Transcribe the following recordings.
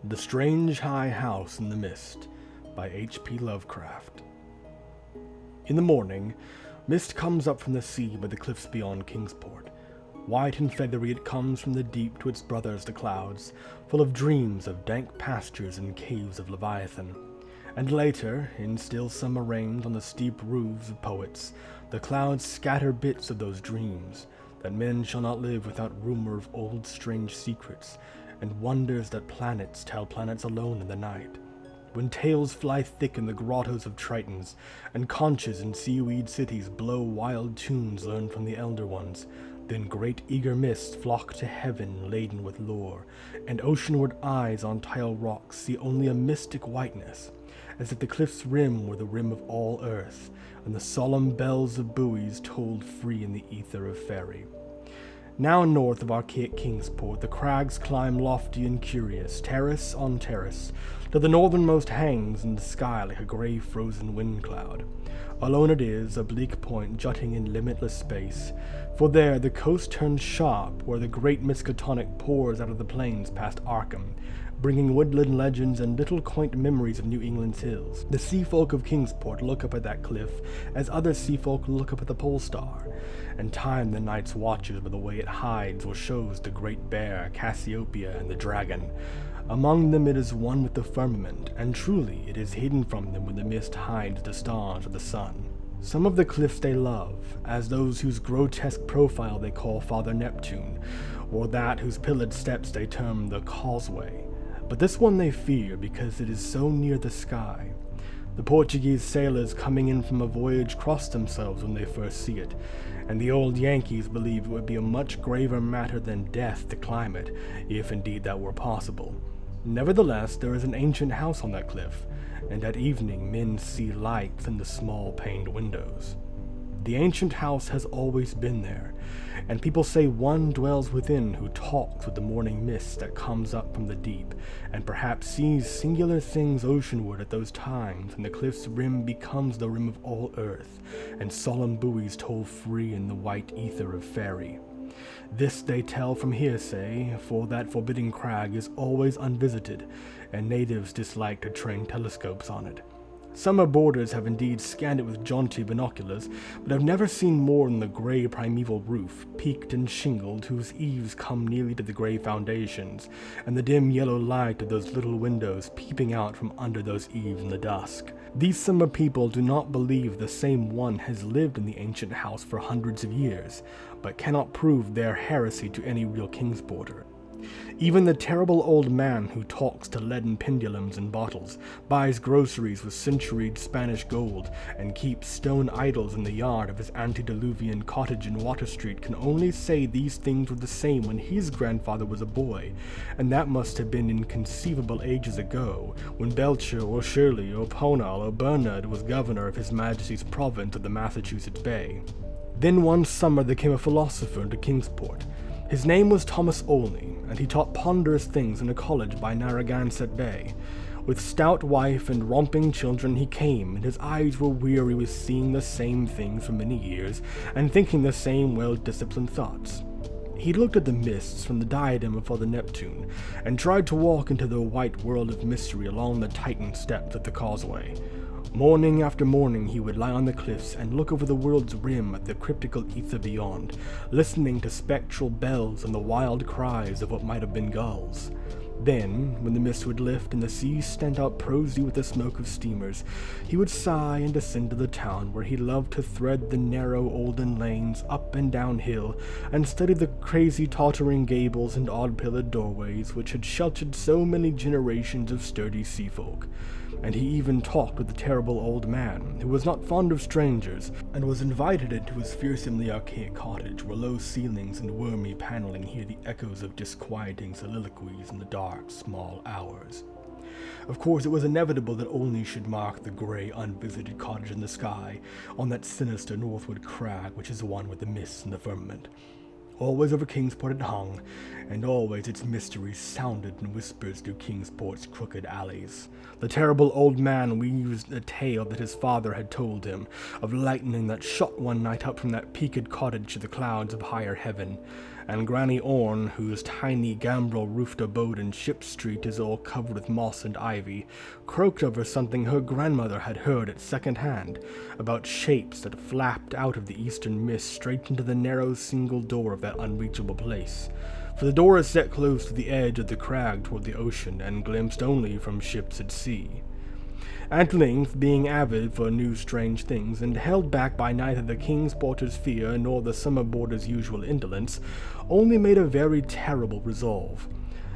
The Strange High House in the Mist by H.P. Lovecraft. In the morning, mist comes up from the sea by the cliffs beyond Kingsport. White and feathery it comes from the deep to its brothers the clouds, full of dreams of dank pastures and caves of Leviathan. And later, in still summer rains on the steep roofs of poets, the clouds scatter bits of those dreams, that men shall not live without rumor of old strange secrets, and wonders that planets tell planets alone in the night. When tales fly thick in the grottos of Tritons, and conches in seaweed cities blow wild tunes learned from the elder ones, then great eager mists flock to heaven laden with lore, and oceanward eyes on tile rocks see only a mystic whiteness, as if the cliff's rim were the rim of all earth, and the solemn bells of buoys tolled free in the ether of faerie. Now north of archaic Kingsport, the crags climb lofty and curious, terrace on terrace, till the northernmost hangs in the sky like a grey frozen wind cloud. Alone it is, a bleak point jutting in limitless space, for there the coast turns sharp where the great Miskatonic pours out of the plains past Arkham, bringing woodland legends and little quaint memories of New England's hills. The sea folk of Kingsport look up at that cliff as other sea folk look up at the pole star, and time the night's watches by the way it hides or shows the great bear, Cassiopeia, and the dragon. Among them it is one with the firmament, and truly it is hidden from them when the mist hides the stars or the sun. Some of the cliffs they love, as those whose grotesque profile they call Father Neptune, or that whose pillared steps they term the Causeway. But this one they fear because it is so near the sky. The Portuguese sailors coming in from a voyage cross themselves when they first see it, and the old Yankees believe it would be a much graver matter than death to climb it, if indeed that were possible. Nevertheless, there is an ancient house on that cliff, and at evening men see lights in the small paned windows. The ancient house has always been there, and people say one dwells within who talks with the morning mist that comes up from the deep, and perhaps sees singular things oceanward at those times when the cliff's rim becomes the rim of all earth, and solemn buoys toll free in the white ether of faerie. This they tell from hearsay, for that forbidding crag is always unvisited, and natives dislike to train telescopes on it. Summer boarders have indeed scanned it with jaunty binoculars, but have never seen more than the grey primeval roof, peaked and shingled, whose eaves come nearly to the grey foundations, and the dim yellow light of those little windows peeping out from under those eaves in the dusk. These summer people do not believe the same one has lived in the ancient house for hundreds of years, but cannot prove their heresy to any real Kingsporter. Even the terrible old man who talks to leaden pendulums and bottles, buys groceries with centuried Spanish gold, and keeps stone idols in the yard of his antediluvian cottage in Water Street can only say these things were the same when his grandfather was a boy, and that must have been inconceivable ages ago, when Belcher or Shirley or Ponal or Bernard was governor of His Majesty's province of the Massachusetts Bay. Then one summer there came a philosopher into Kingsport. His name was Thomas Olney, and he taught ponderous things in a college by Narragansett Bay. With stout wife and romping children he came, and his eyes were weary with seeing the same things for many years, and thinking the same well-disciplined thoughts. He looked at the mists from the diadem of Father Neptune, and tried to walk into the white world of mystery along the Titan steps of the Causeway. Morning after morning he would lie on the cliffs and look over the world's rim at the cryptical ether beyond, listening to spectral bells and the wild cries of what might have been gulls. Then, when the mist would lift and the sea stand out prosy with the smoke of steamers, he would sigh and descend to the town where he loved to thread the narrow olden lanes up and down hill and study the crazy tottering gables and odd-pillared doorways which had sheltered so many generations of sturdy sea folk. And he even talked with the terrible old man, who was not fond of strangers, and was invited into his fearsomely archaic cottage, where low ceilings and wormy paneling hear the echoes of disquieting soliloquies in the dark, small hours. Of course, it was inevitable that Olney should mark the grey, unvisited cottage in the sky, on that sinister northward crag which is one with the mists and the firmament. Always over Kingsport it hung, and always its mysteries sounded in whispers through Kingsport's crooked alleys. The terrible old man weaves a tale that his father had told him, of lightning that shot one night up from that peaked cottage to the clouds of higher heaven, and Granny Orne, whose tiny gambrel-roofed abode in Ship Street is all covered with moss and ivy, croaked over something her grandmother had heard at second hand, about shapes that flapped out of the eastern mist straight into the narrow single door of that unreachable place. For the door is set close to the edge of the crag toward the ocean, and glimpsed only from ships at sea. At length, being avid for new strange things, and held back by neither the Kingsporter's fear nor the summer boarder's usual indolence, only made a very terrible resolve.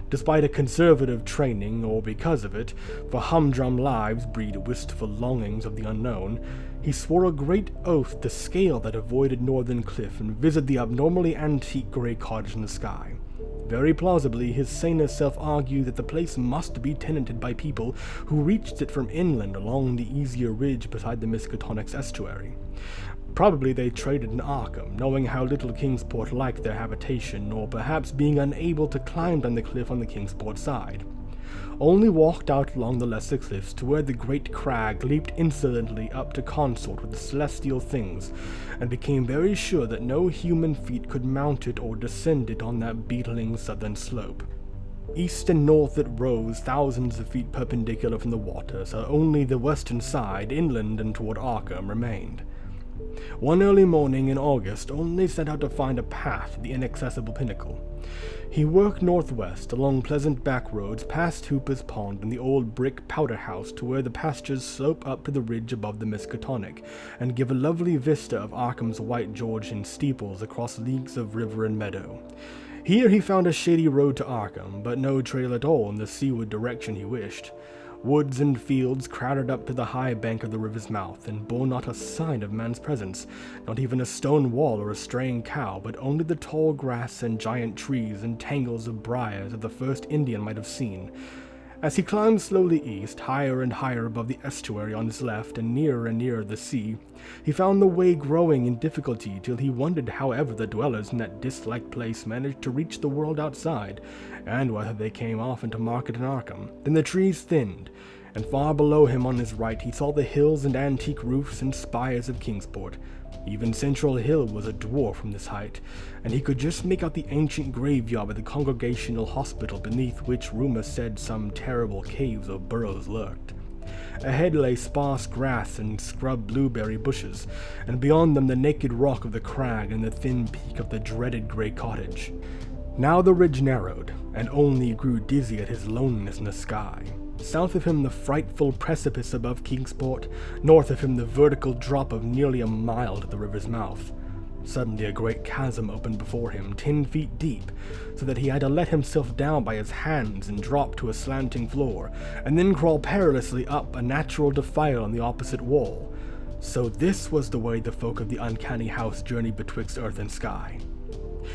Despite a conservative training, or because of it, for humdrum lives breed wistful longings of the unknown, he swore a great oath to scale that avoided Northern Cliff and visit the abnormally antique grey cottage in the sky. Very plausibly, his saner self argued that the place must be tenanted by people who reached it from inland along the easier ridge beside the Miskatonic's estuary. Probably they traded in Arkham, knowing how little Kingsport liked their habitation, or perhaps being unable to climb down the cliff on the Kingsport side. Only walked out along the lesser cliffs to where the great crag leaped insolently up to consort with the celestial things, and became very sure that no human feet could mount it or descend it on that beetling southern slope. East and north it rose thousands of feet perpendicular from the water, so only the western side, inland and toward Arkham, remained. One early morning in August, only set out to find a path to the inaccessible pinnacle. He worked northwest, along pleasant back roads, past Hooper's Pond and the old brick powder house to where the pastures slope up to the ridge above the Miskatonic, and give a lovely vista of Arkham's white Georgian steeples across leagues of river and meadow. Here he found a shady road to Arkham, but no trail at all in the seaward direction he wished. Woods and fields crowded up to the high bank of the river's mouth, and bore not a sign of man's presence, not even a stone wall or a straying cow, but only the tall grass and giant trees and tangles of briars that the first Indian might have seen. As he climbed slowly east, higher and higher above the estuary on his left, and nearer the sea, he found the way growing in difficulty till he wondered how ever the dwellers in that dislike place managed to reach the world outside, and whether they came often to market in Arkham. Then the trees thinned, and far below him on his right he saw the hills and antique roofs and spires of Kingsport. Even Central Hill was a dwarf from this height, and he could just make out the ancient graveyard with the Congregational Hospital beneath which rumor said some terrible caves or burrows lurked. Ahead lay sparse grass and scrub blueberry bushes, and beyond them the naked rock of the crag and the thin peak of the dreaded grey cottage. Now the ridge narrowed, and only grew dizzy at his loneliness in the sky. South of him the frightful precipice above Kingsport, north of him the vertical drop of nearly a mile to the river's mouth. Suddenly a great chasm opened before him, 10 feet deep, so that he had to let himself down by his hands and drop to a slanting floor, and then crawl perilously up a natural defile on the opposite wall. So this was the way the folk of the uncanny house journeyed betwixt earth and sky.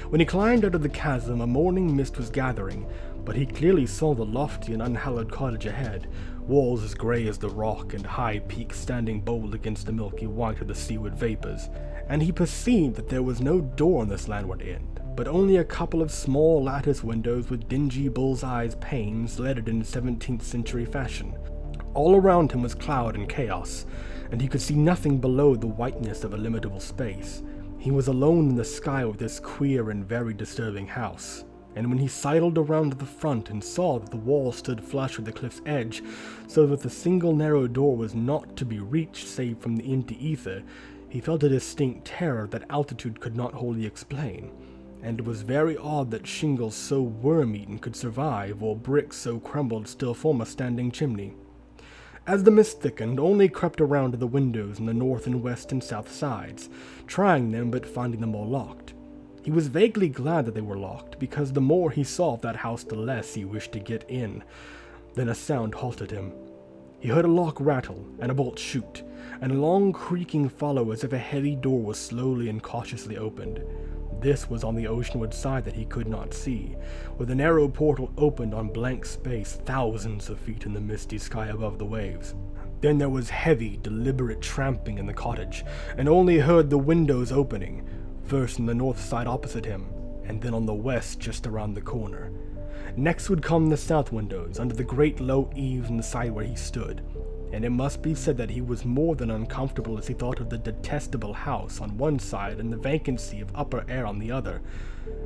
When he climbed out of the chasm, a morning mist was gathering, but he clearly saw the lofty and unhallowed cottage ahead, walls as grey as the rock and high peaks standing bold against the milky white of the seaward vapors, and he perceived that there was no door on this landward end, but only a couple of small lattice windows with dingy bull's-eyes panes leaded in 17th century fashion. All around him was cloud and chaos, and he could see nothing below the whiteness of illimitable space. He was alone in the sky with this queer and very disturbing house. And when he sidled around to the front and saw that the wall stood flush with the cliff's edge, so that the single narrow door was not to be reached save from the empty ether, he felt a distinct terror that altitude could not wholly explain, and it was very odd that shingles so worm-eaten could survive, or bricks so crumbled still form a standing chimney. As the mist thickened, Only crept around to the windows on the north and west and south sides, trying them but finding them all locked. He was vaguely glad that they were locked, because the more he saw of that house the less he wished to get in. Then a sound halted him. He heard a lock rattle, and a bolt shoot, and a long creaking follow as if a heavy door was slowly and cautiously opened. This was on the oceanward side that he could not see, where the narrow portal opened on blank space thousands of feet in the misty sky above the waves. Then there was heavy, deliberate tramping in the cottage, and Only heard the windows opening, first on the north side opposite him, and then on the west just around the corner. Next would come the south windows, under the great low eaves on the side where he stood, and it must be said that he was more than uncomfortable as he thought of the detestable house on one side and the vacancy of upper air on the other.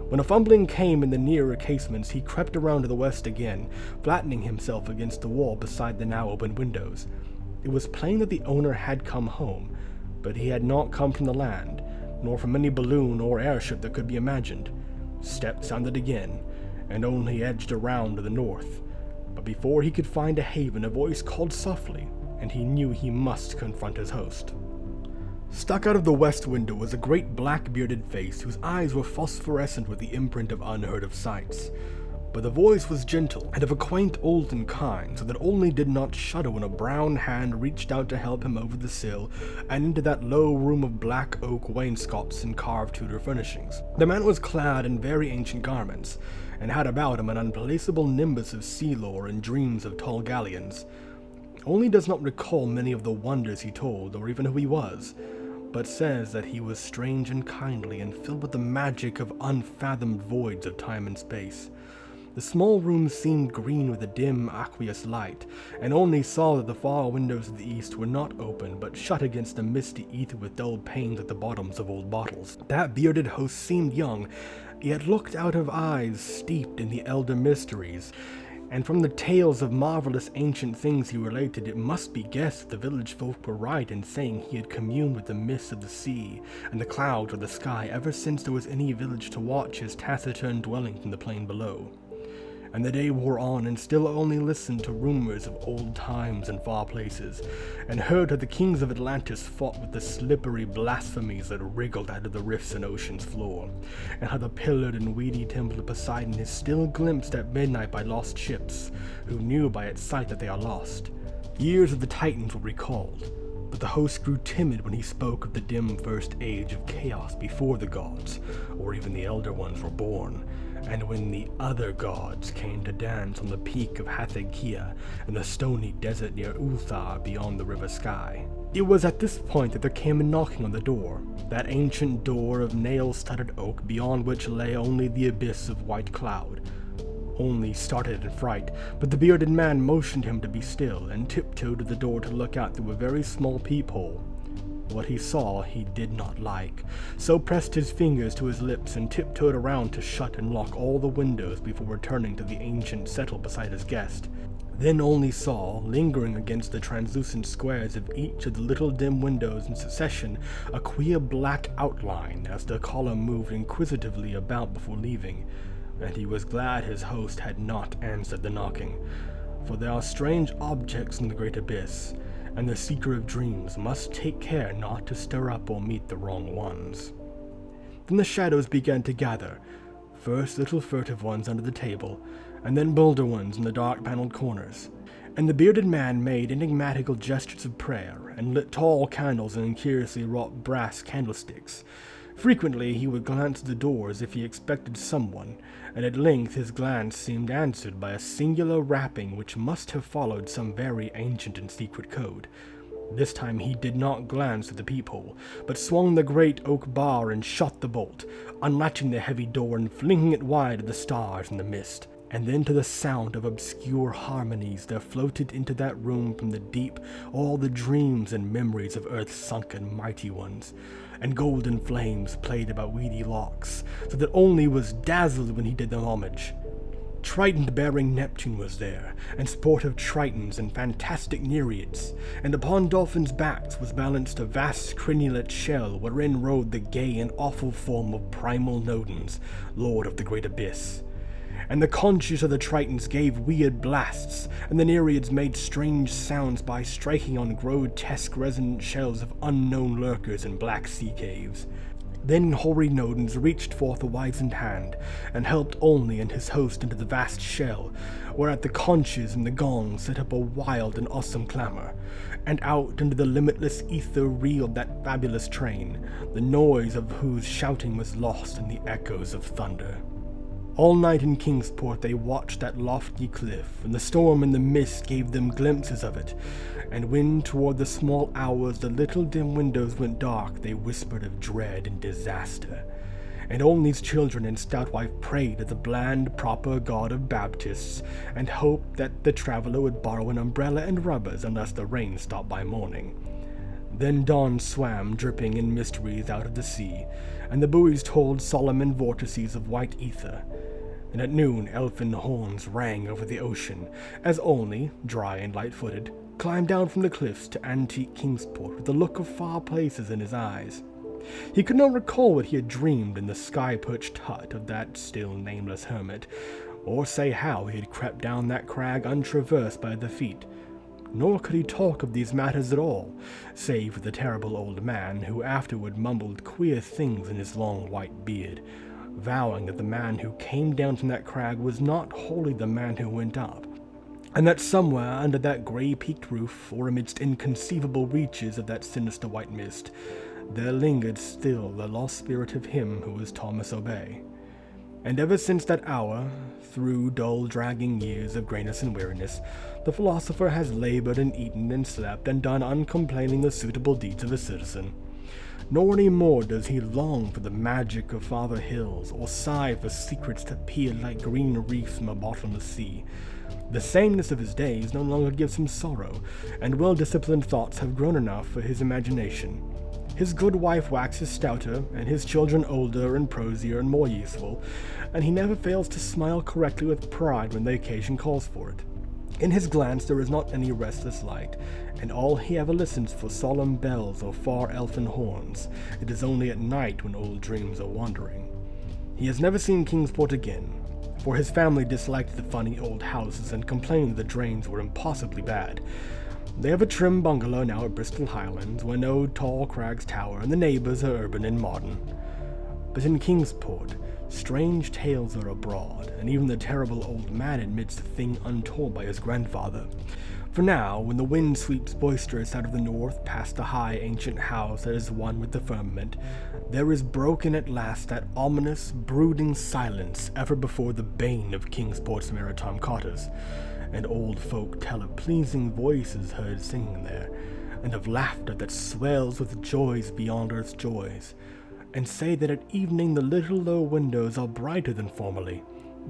When a fumbling came in the nearer casements, he crept around to the west again, flattening himself against the wall beside the now open windows. It was plain that the owner had come home, but he had not come from the land, nor from any balloon or airship that could be imagined. Steps sounded again, and only edged around to the north. But before he could find a haven, a voice called softly, and he knew he must confront his host. Stuck out of the west window was a great black-bearded face whose eyes were phosphorescent with the imprint of unheard-of sights. But the voice was gentle and of a quaint olden kind, so that only did not shudder when a brown hand reached out to help him over the sill and into that low room of black oak wainscots and carved Tudor furnishings. The man was clad in very ancient garments, and had about him an unplaceable nimbus of sea lore and dreams of tall galleons. Only does not recall many of the wonders he told, or even who he was, but says that he was strange and kindly and filled with the magic of unfathomed voids of time and space. The small room seemed green with a dim, aqueous light, and only saw that the far windows of the east were not open, but shut against the misty ether with dull panes at the bottoms of old bottles. That bearded host seemed young, yet looked out of eyes steeped in the elder mysteries, and from the tales of marvelous ancient things he related, it must be guessed the village folk were right in saying he had communed with the mists of the sea and the clouds of the sky ever since there was any village to watch his taciturn dwelling from the plain below. And the day wore on, and still only listened to rumors of old times and far places, and heard how the kings of Atlantis fought with the slippery blasphemies that wriggled out of the rifts in ocean's floor, and how the pillared and weedy temple of Poseidon is still glimpsed at midnight by lost ships, who knew by its sight that they are lost. Years of the Titans were recalled, but the host grew timid when he spoke of the dim first age of chaos before the gods, or even the elder ones, were born, and when the other gods came to dance on the peak of Hathakia and the stony desert near Uthar beyond the river sky. It was at this point that there came a knocking on the door, that ancient door of nail-studded oak beyond which lay only the abyss of white cloud. Only started in fright, but the bearded man motioned him to be still and tiptoed to the door to look out through a very small peephole. What he saw he did not like, so pressed his fingers to his lips and tiptoed around to shut and lock all the windows before returning to the ancient settle beside his guest. Then only saw, lingering against the translucent squares of each of the little dim windows in succession, a queer black outline as the column moved inquisitively about before leaving, and he was glad his host had not answered the knocking, for there are strange objects in the great abyss, and the seeker of dreams must take care not to stir up or meet the wrong ones. Then the shadows began to gather, first little furtive ones under the table, and then bolder ones in the dark paneled corners, and the bearded man made enigmatical gestures of prayer, and lit tall candles in curiously wrought brass candlesticks. Frequently he would glance at the door as if he expected someone, and at length his glance seemed answered by a singular rapping which must have followed some very ancient and secret code. This time he did not glance at the peephole, but swung the great oak bar and shot the bolt, unlatching the heavy door and flinging it wide at the stars and the mist. And then to the sound of obscure harmonies there floated into that room from the deep all the dreams and memories of earth's sunken mighty ones, and golden flames played about weedy locks, so that only was dazzled when he did them homage. Trident-bearing Neptune was there, and sportive Tritons and fantastic Nereids, and upon dolphins' backs was balanced a vast crenulate shell wherein rode the gay and awful form of primal Nodens, lord of the great abyss. And the conches of the Tritons gave weird blasts, and the Nereids made strange sounds by striking on grotesque resonant shells of unknown lurkers in black sea caves. Then hoary Nodens reached forth a wizened hand, and helped Olney and his host into the vast shell, whereat the conches and the gongs set up a wild and awesome clamor, and out into the limitless ether reeled that fabulous train, the noise of whose shouting was lost in the echoes of thunder. All night in Kingsport they watched that lofty cliff, and the storm and the mist gave them glimpses of it, and when toward the small hours the little dim windows went dark, they whispered of dread and disaster. and Olney's children and stout wife prayed to the bland, proper God of Baptists, and hoped that the traveler would borrow an umbrella and rubbers unless the rain stopped by morning. Then dawn swam dripping in mysteries out of the sea, and the buoys told solemn vortices of white ether. And at noon elfin horns rang over the ocean, as Olney, dry and light-footed, climbed down from the cliffs to antique Kingsport with a look of far places in his eyes. He could not recall what he had dreamed in the sky-perched hut of that still nameless hermit, or say how he had crept down that crag untraversed by the feet. Nor could he talk of these matters at all, save for the terrible old man who afterward mumbled queer things in his long white beard, vowing that the man who came down from that crag was not wholly the man who went up, and that somewhere under that grey-peaked roof, or amidst inconceivable reaches of that sinister white mist, there lingered still the lost spirit of him who was Thomas O'Bay. And ever since that hour, through dull dragging years of greyness and weariness, the philosopher has labored and eaten and slept and done uncomplaining the suitable deeds of a citizen. Nor any more does he long for the magic of farther hills, or sigh for secrets that peer like green reefs from a bottomless sea. The sameness of his days no longer gives him sorrow, and well-disciplined thoughts have grown enough for his imagination. His good wife waxes stouter, and his children older and prosier and more useful, and he never fails to smile correctly with pride when the occasion calls for it. In his glance there is not any restless light, and all he ever listens for solemn bells or far elfin horns. It is only at night when old dreams are wandering. He has never seen Kingsport again, for his family disliked the funny old houses and complained that the drains were impossibly bad. They have a trim bungalow now at Bristol Highlands, where no tall crags tower, and the neighbors are urban and modern. But in Kingsport, strange tales are abroad, and even the terrible old man admits a thing untold by his grandfather. For now, when the wind sweeps boisterous out of the north past the high ancient house that is one with the firmament, there is broken at last that ominous, brooding silence ever before the bane of Kingsport's maritime cotters, and old folk tell of pleasing voices heard singing there, and of laughter that swells with joys beyond earth's joys, and say that at evening the little low windows are brighter than formerly.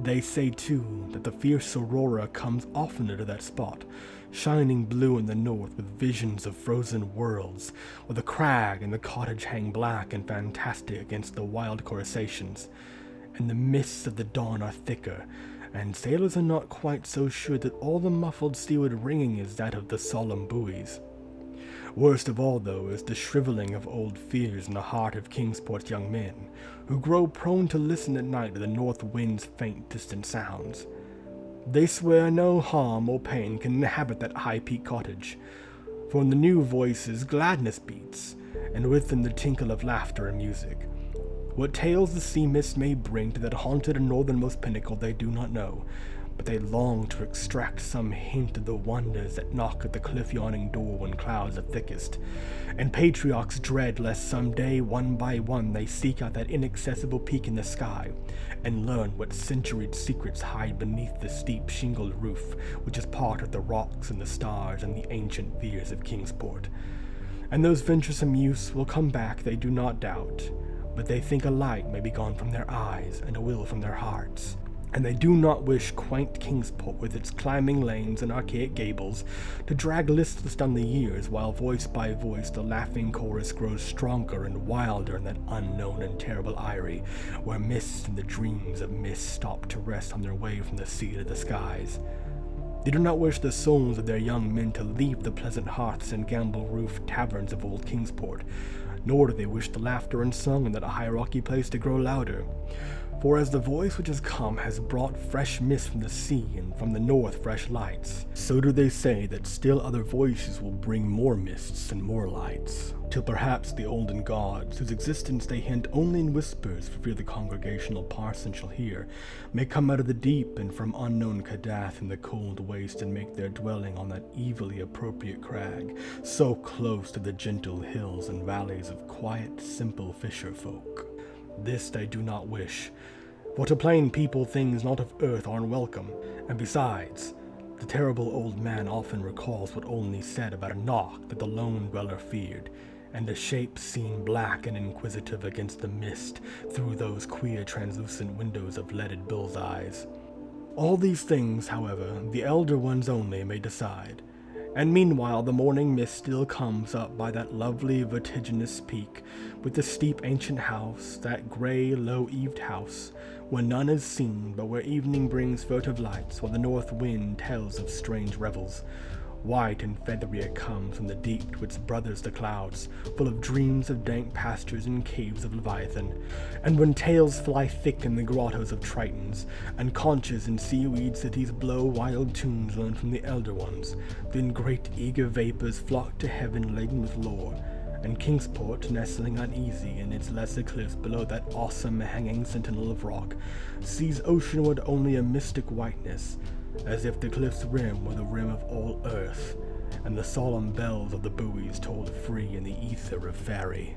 They say, too, that the fierce aurora comes oftener to that spot, shining blue in the north with visions of frozen worlds, where the crag and the cottage hang black and fantastic against the wild coruscations, and the mists of the dawn are thicker, and sailors are not quite so sure that all the muffled seaward ringing is that of the solemn buoys. Worst of all, though, is the shriveling of old fears in the heart of Kingsport's young men, who grow prone to listen at night to the north wind's faint distant sounds. They swear no harm or pain can inhabit that high-peaked cottage, for in the new voices gladness beats, and with them the tinkle of laughter and music. What tales the sea mist may bring to that haunted and northernmost pinnacle they do not know, but they long to extract some hint of the wonders that knock at the cliff-yawning door when clouds are thickest, and patriarchs dread lest some day, one by one, they seek out that inaccessible peak in the sky, and learn what centuried secrets hide beneath the steep shingled roof, which is part of the rocks and the stars and the ancient fears of Kingsport. And those venturesome youths will come back, they do not doubt, but they think a light may be gone from their eyes, and a will from their hearts. And they do not wish quaint Kingsport, with its climbing lanes and archaic gables, to drag listless down the years, while voice by voice the laughing chorus grows stronger and wilder in that unknown and terrible eyrie, where mist and the dreams of mist stop to rest on their way from the sea to the skies. They do not wish the souls of their young men to leave the pleasant hearths and gamble-roofed taverns of old Kingsport, nor do they wish the laughter and song in that high-rocky place to grow louder. For as the voice which has come has brought fresh mist from the sea, and from the north fresh lights, so do they say that still other voices will bring more mists and more lights, till perhaps the olden gods, whose existence they hint only in whispers for fear the congregational parson shall hear, may come out of the deep and from unknown Cadath in the cold waste, and make their dwelling on that evilly appropriate crag, so close to the gentle hills and valleys of quiet, simple fisher folk. This they do not wish, for to plain people things not of earth are unwelcome, and besides, the terrible old man often recalls what Olney said about a knock that the lone dweller feared, and a shape seen black and inquisitive against the mist through those queer translucent windows of leaded bull's eyes. All these things, however, the elder ones only may decide, and meanwhile the morning mist still comes up by that lovely vertiginous peak, with the steep ancient house, that grey, low-eaved house, where none is seen, but where evening brings furtive lights, while the north wind tells of strange revels. White and feathery it comes from the deep to its brothers the clouds, full of dreams of dank pastures and caves of Leviathan, and when tales fly thick in the grottos of Tritons, and conches and seaweed cities blow wild tunes learned from the elder ones, then great eager vapors flock to heaven laden with lore, and Kingsport, nestling uneasy in its lesser cliffs below that awesome hanging sentinel of rock, sees oceanward only a mystic whiteness, as if the cliff's rim were the rim of all earth, and the solemn bells of the buoys tolled free in the ether of faerie.